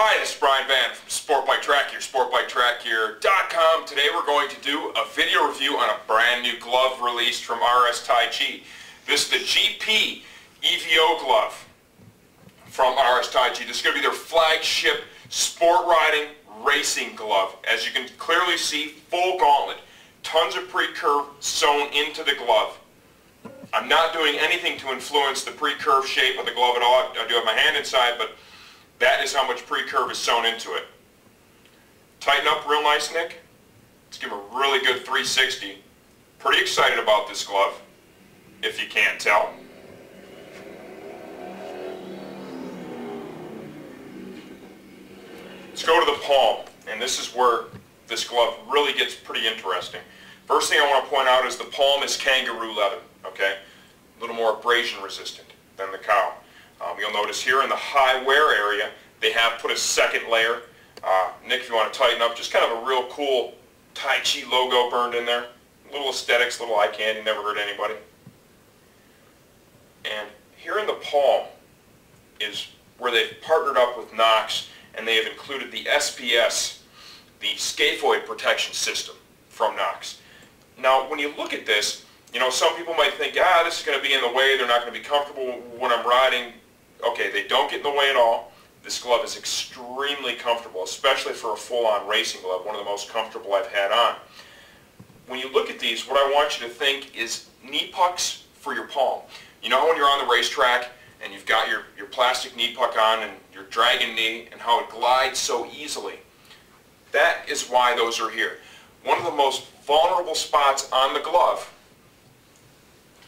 Hi, this is Brian Van from sportbiketrackgear.com. Today we're going to do a video review on a brand new glove released from RS Taichi. This is the GP-Evo glove from RS Taichi. This is going to be their flagship sport riding racing glove. As you can clearly see, full gauntlet, tons of pre-curve sewn into the glove. I'm not doing anything to influence the pre-curve shape of the glove at all. I do have my hand inside, but that is how much pre-curve is sewn into it. Tighten up real nice, Nick. Let's give him a really good 360. Pretty excited about this glove, if you can't tell. Let's go to the palm, and this is where this glove really gets pretty interesting. First thing I want to point out is the palm is kangaroo leather, okay? A little more abrasion resistant than the cow. You'll notice here in the high wear area, they have put a second layer. Nick, if you want to tighten up, just kind of a real cool Taichi logo burned in there. Little aesthetics, little eye candy, never hurt anybody. And here in the palm is where they've partnered up with Knox, and they have included the SPS, the Scaphoid protection system from Knox. Now, when you look at this, you know, some people might think, this is going to be in the way, they're not going to be comfortable when I'm riding. Okay, they don't get in the way at all. This glove is extremely comfortable, especially for a full-on racing glove, one of the most comfortable I've had on. When you look at these, what I want you to think is knee pucks for your palm. You know when you're on the racetrack and you've got your plastic knee puck on and your dragon knee and how it glides so easily? That is why those are here. One of the most vulnerable spots on the glove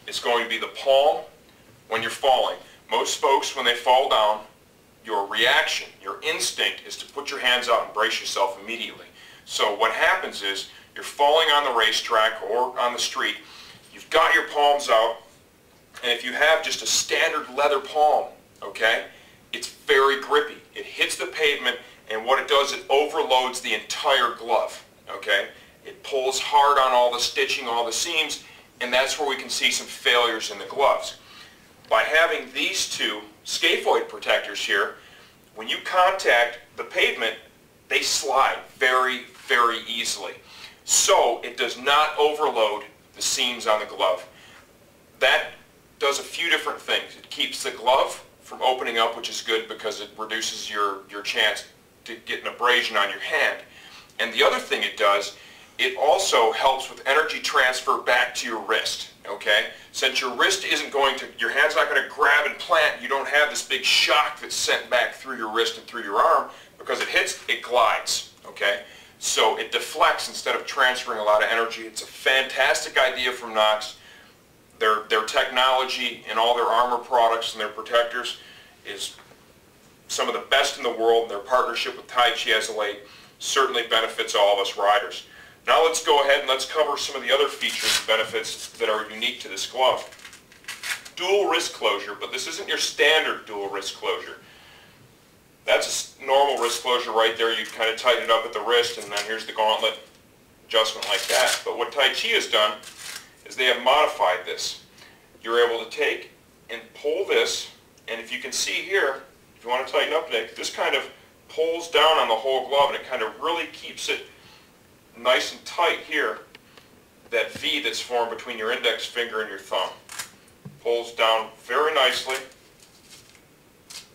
is going to be the palm when you're falling. Most folks, when they fall down, your reaction, your instinct is to put your hands out and brace yourself immediately. So what happens is you're falling on the racetrack or on the street, you've got your palms out, and if you have just a standard leather palm, okay, it's very grippy. It hits the pavement, and what it does, it overloads the entire glove, okay? It pulls hard on all the stitching, all the seams, and that's where we can see some failures in the gloves. By having these two Scaphoid protectors here, when you contact the pavement, they slide very, very easily. So it does not overload the seams on the glove. That does a few different things. It keeps the glove from opening up, which is good because it reduces your chance to get an abrasion on your hand. And the other thing it does, it also helps with energy transfer back to your wrist, okay? Since your wrist isn't going to, your hand's not going to grab and plant, you don't have this big shock that's sent back through your wrist and through your arm. Because it hits, it glides, okay? So it deflects instead of transferring a lot of energy. It's a fantastic idea from Knox. Their technology and all their armor products and their protectors is some of the best in the world. Their partnership with Taichi as of late certainly benefits all of us riders. Now let's go ahead and let's cover some of the other features and benefits that are unique to this glove. Dual wrist closure, but this isn't your standard dual wrist closure. That's a normal wrist closure right there. You kind of tighten it up at the wrist, and then here's the gauntlet adjustment like that. But what Taichi has done is they have modified this. You're able to take and pull this, and if you can see here, if you want to tighten up, Nick, this kind of pulls down on the whole glove, and it kind of really keeps it nice and tight here, that V that's formed between your index finger and your thumb. Pulls down very nicely,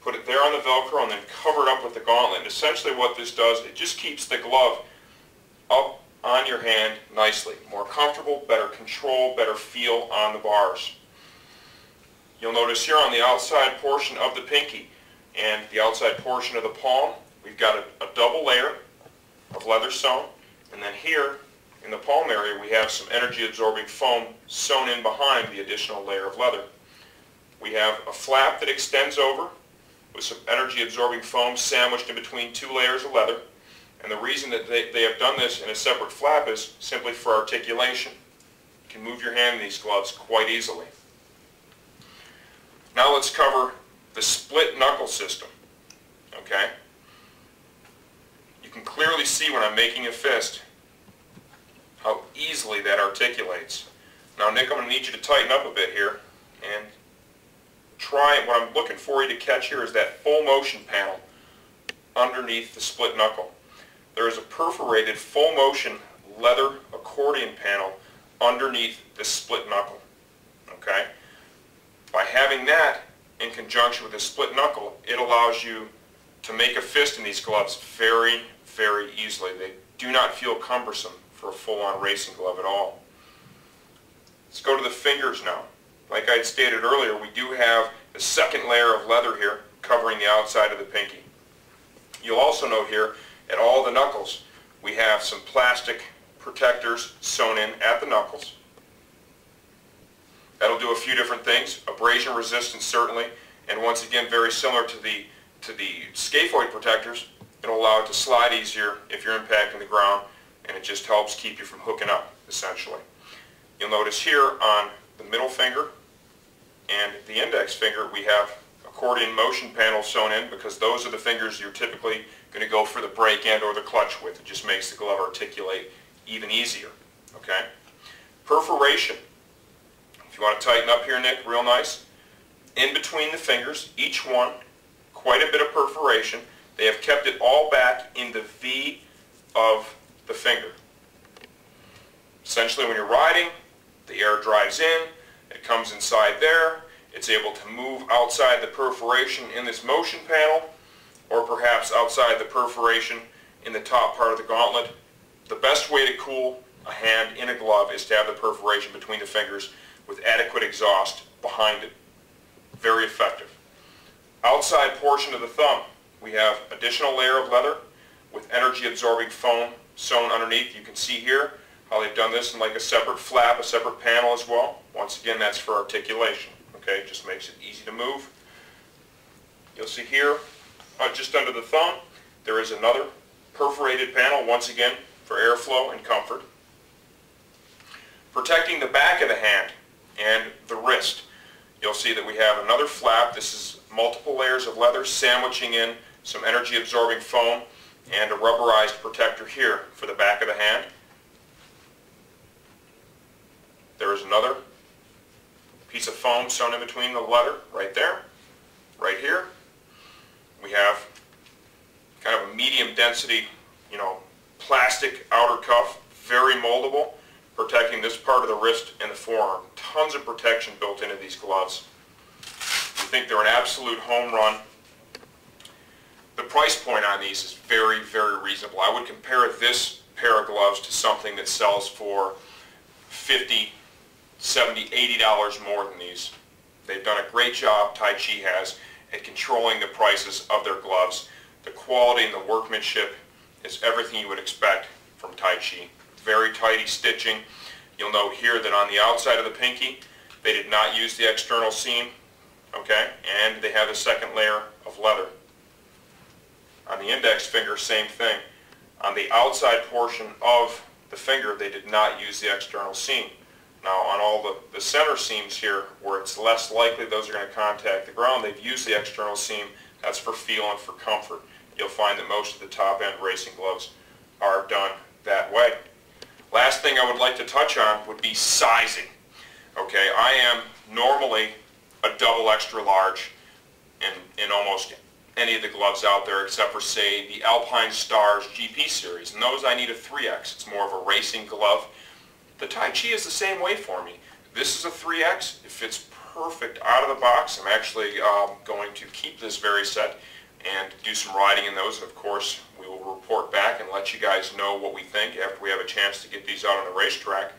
put it there on the Velcro, and then cover it up with the gauntlet. And essentially what this does, it just keeps the glove up on your hand nicely. More comfortable, better control, better feel on the bars. You'll notice here on the outside portion of the pinky and the outside portion of the palm, we've got a double layer of leather sewn. And then here, in the palm area, we have some energy-absorbing foam sewn in behind the additional layer of leather. We have a flap that extends over with some energy-absorbing foam sandwiched in between two layers of leather. And the reason that they have done this in a separate flap is simply for articulation. You can move your hand in these gloves quite easily. Now let's cover the split knuckle system, okay? You can clearly see when I'm making a fist how easily that articulates. Now Nick, I'm going to need you to tighten up a bit here and try, what I'm looking for you to catch here is that full motion panel underneath the split knuckle. There is a perforated full motion leather accordion panel underneath the split knuckle. Okay? By having that in conjunction with the split knuckle, it allows you to make a fist in these gloves very, very easily. They do not feel cumbersome for a full-on racing glove at all. Let's go to the fingers now. Like I had stated earlier, we do have the second layer of leather here covering the outside of the pinky. You'll also note here at all the knuckles we have some plastic protectors sewn in at the knuckles. That'll do a few different things. Abrasion resistance certainly, and once again very similar to the scaphoid protectors, it'll allow it to slide easier if you're impacting the ground, and it just helps keep you from hooking up essentially. You'll notice here on the middle finger and the index finger we have accordion motion panels sewn in, because those are the fingers you're typically going to go for the brake and or the clutch with. It just makes the glove articulate even easier. Okay? Perforation. If you want to tighten up here, Nick, real nice. In between the fingers, each one, quite a bit of perforation. They have kept it all back in the V of the finger. Essentially when you're riding, the air drives in, it comes inside there, it's able to move outside the perforation in this motion panel, or perhaps outside the perforation in the top part of the gauntlet. The best way to cool a hand in a glove is to have the perforation between the fingers with adequate exhaust behind it. Very effective. Outside portion of the thumb, we have additional layer of leather with energy absorbing foam sewn underneath. You can see here how they've done this in like a separate flap, a separate panel as well. Once again, that's for articulation. Okay, it just makes it easy to move. You'll see here, just under the thumb, there is another perforated panel, once again, for airflow and comfort. Protecting the back of the hand and the wrist, you'll see that we have another flap. This is multiple layers of leather sandwiching in some energy absorbing foam and a rubberized protector here for the back of the hand. There is another piece of foam sewn in between the leather right there. Right here we have kind of a medium density, plastic outer cuff, very moldable, protecting this part of the wrist and the forearm. Tons of protection built into these gloves. We think they're an absolute home run. The price point on these is very, very reasonable. I would compare this pair of gloves to something that sells for $50, $70, $80 more than these. They've done a great job, Taichi has, at controlling the prices of their gloves. The quality and the workmanship is everything you would expect from Taichi. Very tidy stitching. You'll note here that on the outside of the pinky, they did not use the external seam, okay, and they have a second layer of leather. On the index finger, same thing. On the outside portion of the finger, they did not use the external seam. Now on all the center seams here, where it's less likely those are going to contact the ground, they've used the external seam. That's for feel and for comfort. You'll find that most of the top-end racing gloves are done that way. Last thing I would like to touch on would be sizing. Okay, I am normally a double extra large in almost any of the gloves out there, except for, say, the Alpine Stars GP series. And those I need a 3X. It's more of a racing glove. The Taichi is the same way for me. This is a 3X. It fits perfect out of the box. I'm actually going to keep this very set and do some riding in those. And of course, we will report back and let you guys know what we think after we have a chance to get these out on the racetrack.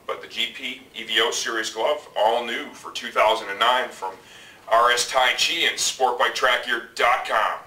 But the GP-Evo series glove, all new for 2009 from RS Taichi and sportbiketrackgear.com.